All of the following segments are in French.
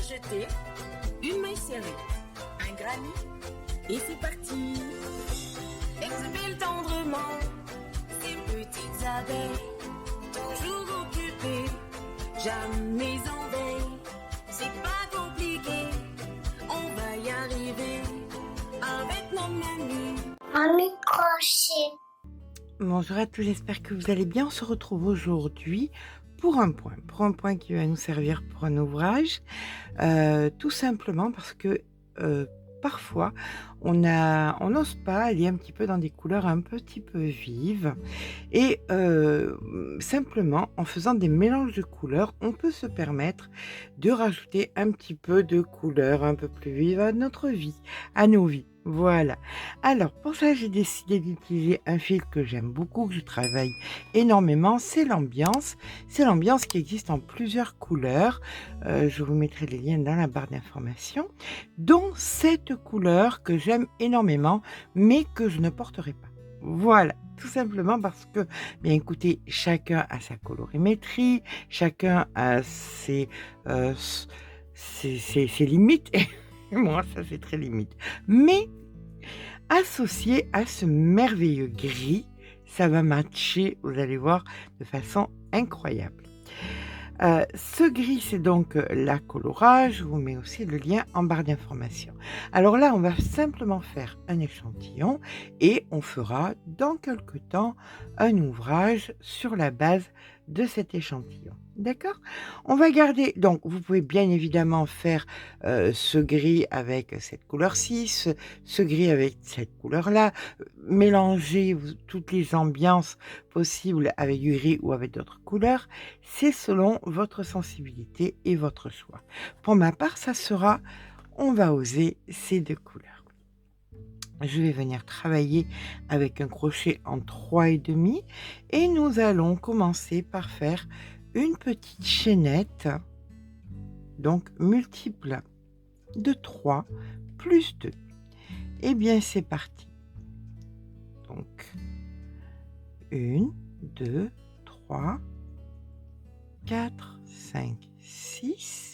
jeter une maille serrée, un granit, et c'est parti. Exhibile tendrement ces petites abeilles, toujours occupées, jamais en veille. C'est pas compliqué, on va y arriver avec nos menus. Un microchet. Bonjour à tous, j'espère que vous allez bien. On se retrouve aujourd'hui pour un point qui va nous servir pour un ouvrage, tout simplement parce que parfois on n'ose pas aller un petit peu dans des couleurs un petit peu vives et simplement en faisant des mélanges de couleurs, on peut se permettre de rajouter un petit peu de couleurs un peu plus vives à notre vie, à nos vies. Voilà. Alors pour ça, j'ai décidé d'utiliser un fil que j'aime beaucoup, que je travaille énormément, c'est l'ambiance. C'est l'ambiance qui existe en plusieurs couleurs. Je vous mettrai les liens dans la barre d'information, dont cette couleur que j'aime énormément, mais que je ne porterai pas. Voilà, tout simplement parce que, bien écoutez, chacun a sa colorimétrie, chacun a ses limites. Moi, ça, c'est très limite. Mais associé à ce merveilleux gris, ça va matcher, vous allez voir, de façon incroyable. Ce gris, c'est donc la colorage. Je vous mets aussi le lien en barre d'information. Alors là, on va simplement faire un échantillon et on fera dans quelque temps un ouvrage sur la base de cet échantillon. D'accord? On va garder, donc vous pouvez bien évidemment faire ce gris avec cette couleur-ci, ce gris avec cette couleur-là, mélanger toutes les ambiances possibles avec du gris ou avec d'autres couleurs. C'est selon votre sensibilité et votre choix. Pour ma part, ça sera, on va oser ces deux couleurs. Je vais venir travailler avec un crochet en 3,5 et nous allons commencer par faire une petite chaînette, donc multiple de 3 plus 2. Et bien c'est parti. Donc 1, 2, 3, 4, 5, 6.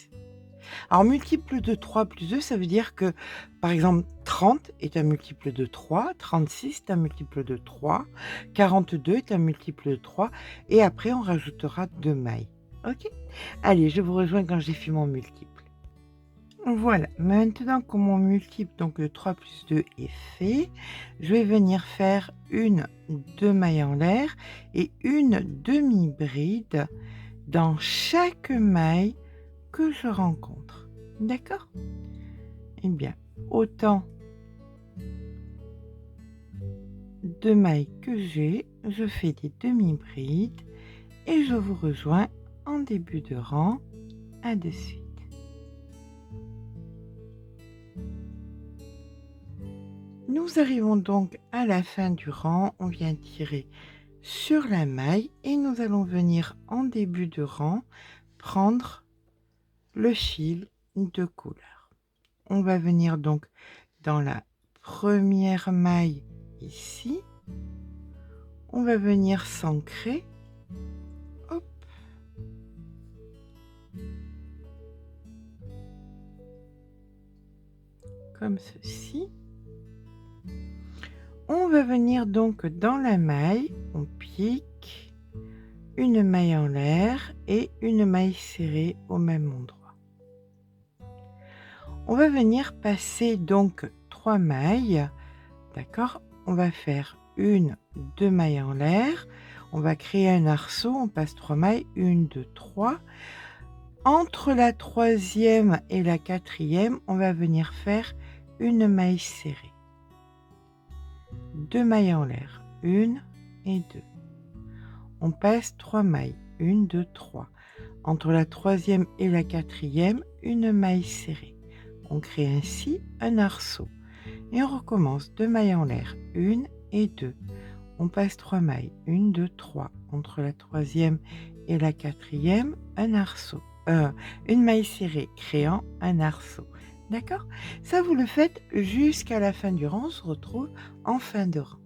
Alors, multiple de 3 plus 2, ça veut dire que, par exemple, 30 est un multiple de 3, 36 est un multiple de 3, 42 est un multiple de 3, et après, on rajoutera 2 mailles. OK? Allez, je vous rejoins quand j'ai fait mon multiple. Voilà, maintenant que mon multiple, donc le 3 plus 2 est fait, je vais venir faire une 2 mailles en l'air et une demi-bride dans chaque maille que je rencontre. D'accord? Eh bien, autant de mailles que j'ai, je fais des demi-brides et je vous rejoins en début de rang, à de suite. Nous arrivons donc à la fin du rang, on vient tirer sur la maille et nous allons venir en début de rang prendre le fil de couleur. On va venir donc dans la première maille ici. On va venir s'ancrer. Hop. Comme ceci. On va venir donc dans la maille, on pique, une maille en l'air et une maille serrée au même endroit. On va venir passer donc 3 mailles, d'accord? On va faire une, 2 mailles en l'air, on va créer un arceau, on passe 3 mailles, 1, 2, 3. Entre la 3e et la 4e, on va venir faire une maille serrée. 2 mailles en l'air, 1 et 2. On passe 3 mailles, 1, 2, 3. Entre la 3e et la 4e, une maille serrée. On crée ainsi un arceau. Et on recommence 2 mailles en l'air, 1 et 2. On passe 3 mailles, 1, 2, 3. Entre la 3e et la 4e, un arceau. Une maille serrée créant un arceau. D'accord? Ça, vous le faites jusqu'à la fin du rang. On se retrouve en fin de rang.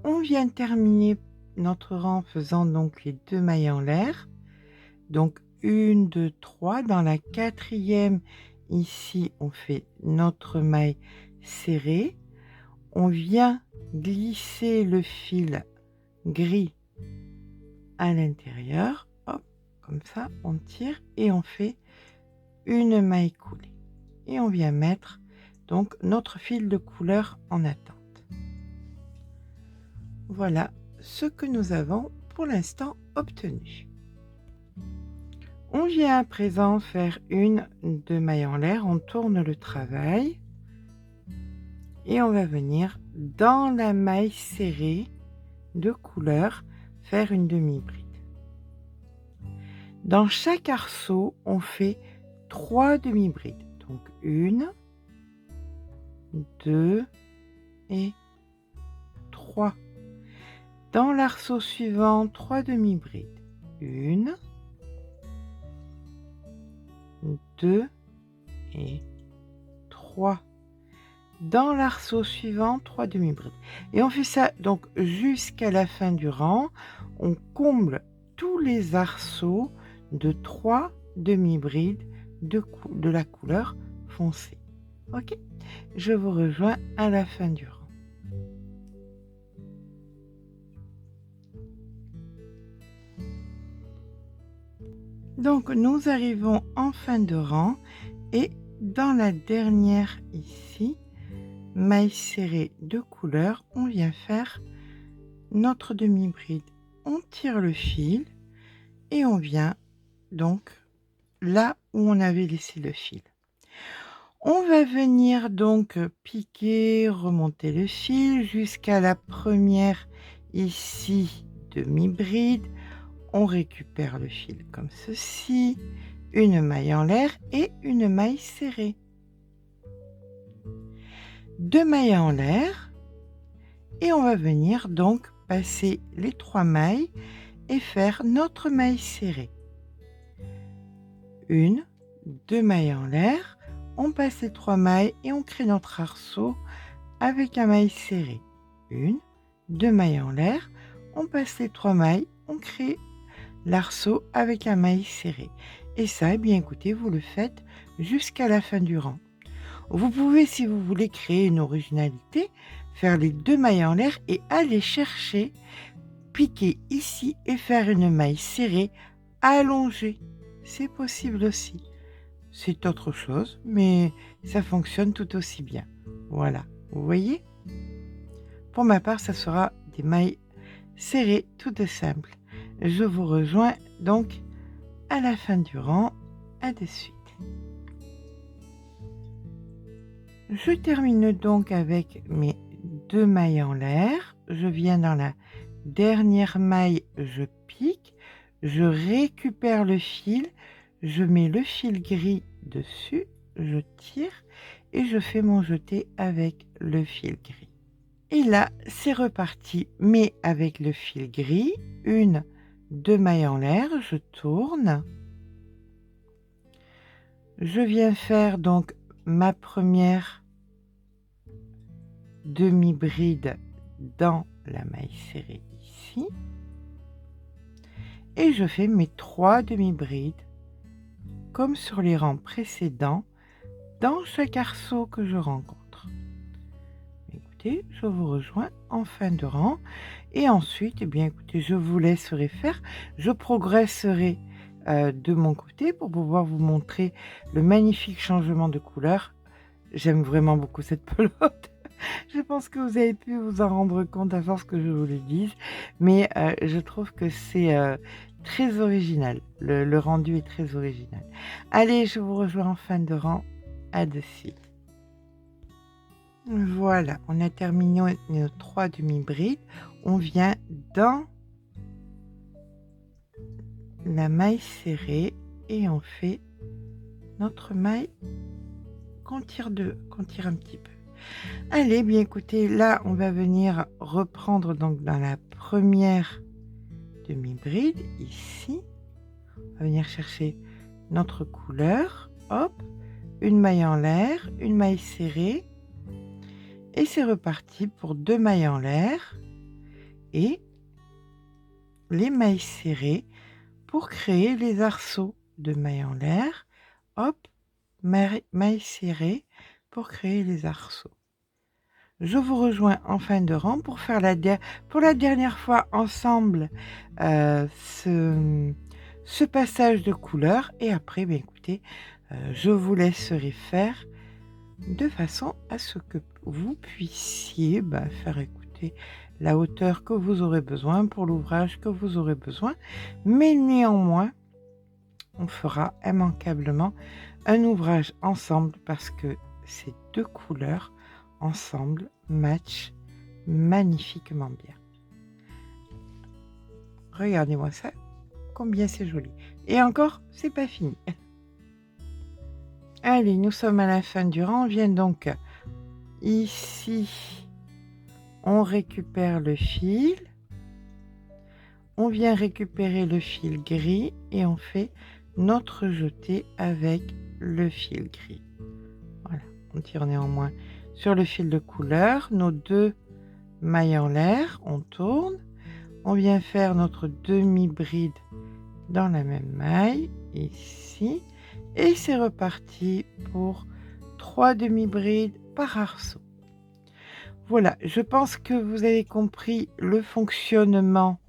On vient terminer notre rang en faisant donc les 2 mailles en l'air. Donc 1, 2, 3. Dans la quatrième, ici, on fait notre maille serrée. On vient glisser le fil gris à l'intérieur. Hop, comme ça, on tire et on fait une maille coulée. Et on vient mettre donc notre fil de couleur en attente. Voilà ce que nous avons pour l'instant obtenu. On vient à présent faire une 2 mailles en l'air, on tourne le travail et on va venir dans la maille serrée de couleur faire une demi-bride. Dans chaque arceau, on fait 3 demi-brides. Donc 1, 2 et 3. Dans l'arceau suivant, 3 demi-brides. 1, 2 et 3. Dans l'arceau suivant, 3 demi-brides. Et on fait ça donc jusqu'à la fin du rang. On comble tous les arceaux de 3 demi-brides de la couleur foncée. Ok, je vous rejoins à la fin du rang. Donc nous arrivons en fin de rang et dans la dernière ici, maille serrée de couleur, on vient faire notre demi-bride. On tire le fil et on vient donc là où on avait laissé le fil. On va venir donc piquer, remonter le fil jusqu'à la première ici demi-bride. On récupère le fil comme ceci, une maille en l'air et une maille serrée. 2 mailles en l'air et on va venir donc passer les 3 mailles et faire notre maille serrée. 1, 2 mailles en l'air, on passe les 3 mailles et on crée notre arceau avec un maille serré. 1, 2 mailles en l'air, on passe les 3 mailles, on crée l'arceau avec un maille serré. Et ça, eh bien écoutez, vous le faites jusqu'à la fin du rang. Vous pouvez, si vous voulez créer une originalité, faire les 2 mailles en l'air et aller chercher, piquer ici et faire une maille serrée allongée. C'est possible aussi. C'est autre chose, mais ça fonctionne tout aussi bien. Voilà, vous voyez? Pour ma part, ça sera des mailles serrées, toutes simples. Je vous rejoins donc à la fin du rang. À de suite. Je termine donc avec mes 2 mailles en l'air. Je viens dans la dernière maille, je pique, je récupère le fil, je mets le fil gris dessus, je tire et je fais mon jeté avec le fil gris. Et là, c'est reparti, mais avec le fil gris, 1, 2 mailles en l'air, je tourne. Je viens faire donc ma première demi-bride dans la maille serrée ici. Et je fais mes 3 demi-brides comme sur les rangs précédents dans chaque arceau que je rencontre. Écoutez, je vous rejoins en fin de rang et ensuite, eh bien, écoutez, je vous laisserai faire. Je progresserai de mon côté pour pouvoir vous montrer le magnifique changement de couleur. J'aime vraiment beaucoup cette pelote. Je pense que vous avez pu vous en rendre compte à force que je vous le dise, mais je trouve que c'est très original. Le rendu est très original. Allez, je vous rejoins en fin de rang. À de suite. Voilà, on a terminé nos 3 demi-brides. On vient dans la maille serrée et on fait notre maille qu'on tire un petit peu. Allez, bien écoutez, là on va venir reprendre donc dans la première demi-bride ici. On va venir chercher notre couleur, hop, une maille en l'air, une maille serrée et c'est reparti pour 2 mailles en l'air et les mailles serrées pour créer les arceaux de mailles en l'air, hop, mailles serrées pour créer les arceaux. Je vous rejoins en fin de rang pour faire pour la dernière fois ensemble ce passage de couleurs et après, écoutez, je vous laisserai faire de façon à ce que vous puissiez faire écouter la hauteur que vous aurez besoin pour l'ouvrage que vous aurez besoin, mais néanmoins, on fera immanquablement un ouvrage ensemble parce que ces deux couleurs ensemble matchent magnifiquement bien. Regardez-moi ça, combien c'est joli. Et encore, c'est pas fini. Allez, nous sommes à la fin du rang. On vient donc ici, on récupère le fil. On vient récupérer le fil gris et on fait notre jeté avec le fil gris. Voilà, on tire néanmoins sur le fil de couleur, nos deux mailles en l'air, on tourne, on vient faire notre demi-bride dans la même maille, ici, et c'est reparti pour 3 demi-brides par arceau. Voilà, je pense que vous avez compris le fonctionnement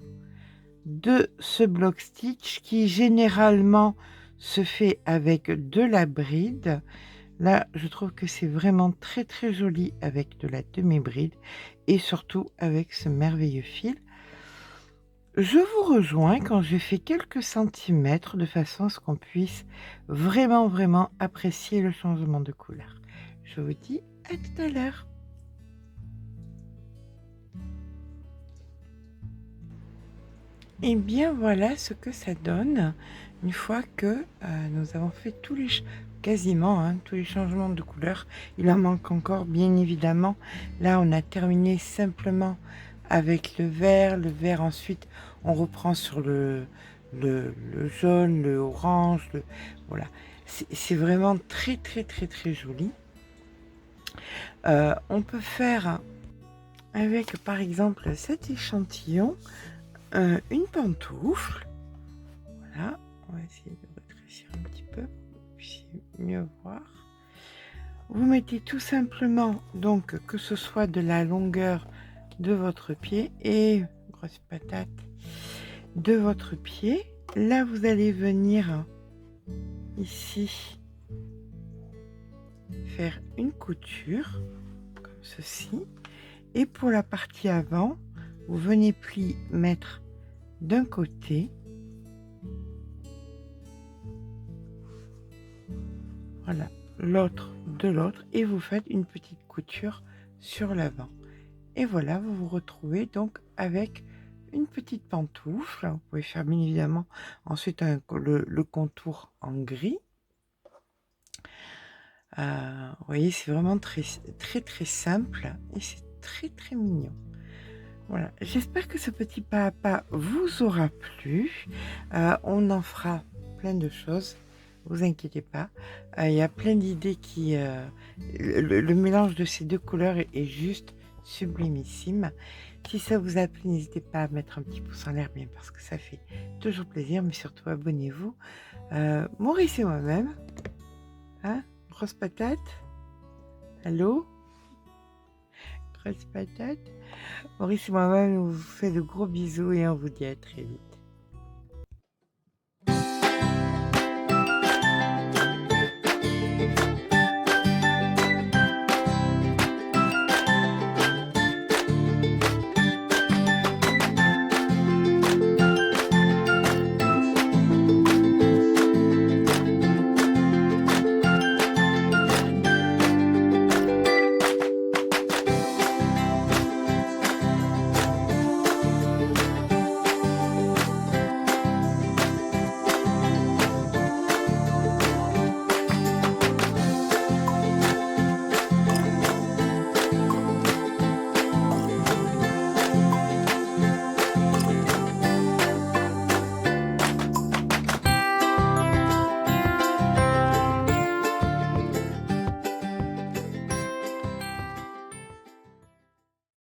de ce block stitch qui généralement se fait avec de la bride. Là, je trouve que c'est vraiment très très joli avec de la demi-bride et surtout avec ce merveilleux fil. Je vous rejoins quand j'ai fait quelques centimètres de façon à ce qu'on puisse vraiment apprécier le changement de couleur. Je vous dis à tout à l'heure. Et bien voilà ce que ça donne une fois que nous avons fait quasiment tous les changements de couleur. Il en manque encore bien évidemment. Là on a terminé simplement avec le vert ensuite on reprend sur le jaune, le orange, voilà. C'est vraiment très joli. On peut faire avec par exemple cet échantillon une pantoufle. Voilà, on va essayer de rétrécir un petit peu pour que vous puissiez mieux voir. Vous mettez tout simplement donc que ce soit de la longueur de votre pied et grosse patate de votre pied. Là vous allez venir ici faire une couture comme ceci et pour la partie avant vous venez mettre d'un côté, voilà, l'autre de l'autre et vous faites une petite couture sur l'avant et voilà, vous vous retrouvez donc avec une petite pantoufle. Vous pouvez faire bien évidemment ensuite le contour en gris. Vous voyez, c'est vraiment très simple et c'est très mignon. Voilà, j'espère que ce petit pas à pas vous aura plu. On en fera plein de choses, vous inquiétez pas. Il y a plein d'idées qui... le mélange de ces deux couleurs est juste sublimissime. Si ça vous a plu, n'hésitez pas à mettre un petit pouce en l'air, bien parce que ça fait toujours plaisir, mais surtout abonnez-vous. Maurice et moi-même, grosse patate, allô, grosse patate. Maurice et moi-même, on vous fait de gros bisous et on vous dit à très vite.